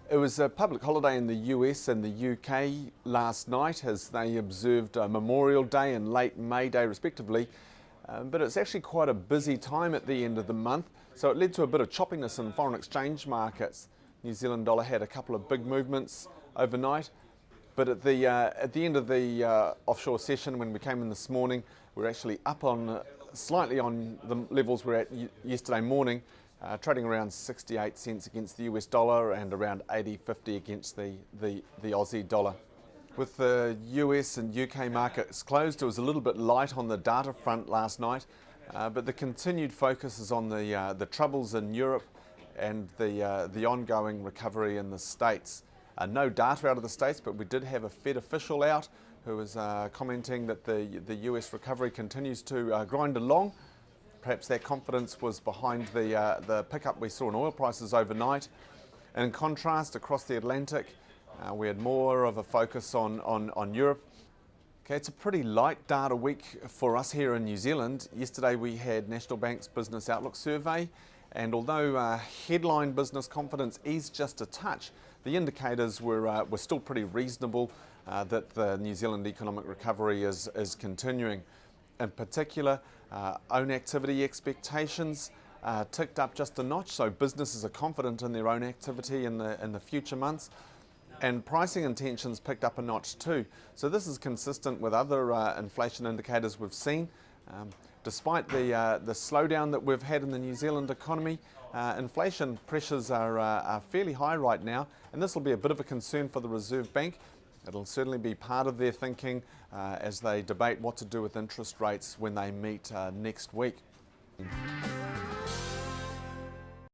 It was a public holiday in the US and the UK last night as they observed Memorial Day and late May Day respectively, but it's actually quite a busy time at the end of the month, so it led to a bit of choppiness in foreign exchange markets. New Zealand dollar had a couple of big movements overnight, but at the end of the offshore session when we came in this morning, we're actually up on slightly on the levels we were at yesterday morning. Trading around 68 cents against the US dollar and around 80.50 against the Aussie dollar. With the US and UK markets closed, it was a little bit light on the data front last night, but the continued focus is on the troubles in Europe and the ongoing recovery in the States. No data out of the States, but we did have a Fed official out who was commenting that the US recovery continues to grind along. Perhaps that confidence was behind the pickup we saw in oil prices overnight. And in contrast, across the Atlantic, we had more of a focus on Europe. Okay, it's a pretty light data week for us here in New Zealand. Yesterday we had National Bank's Business Outlook Survey, and although headline business confidence eased just a touch, the indicators were still pretty reasonable that the New Zealand economic recovery is continuing. In particular, own activity expectations ticked up just a notch, so businesses are confident in their own activity in the future months, and pricing intentions picked up a notch too. So this is consistent with other inflation indicators we've seen. Despite the slowdown that we've had in the New Zealand economy, inflation pressures are fairly high right now, and this will be a bit of a concern for the Reserve Bank. It'll certainly be part of their thinking as they debate what to do with interest rates when they meet next week.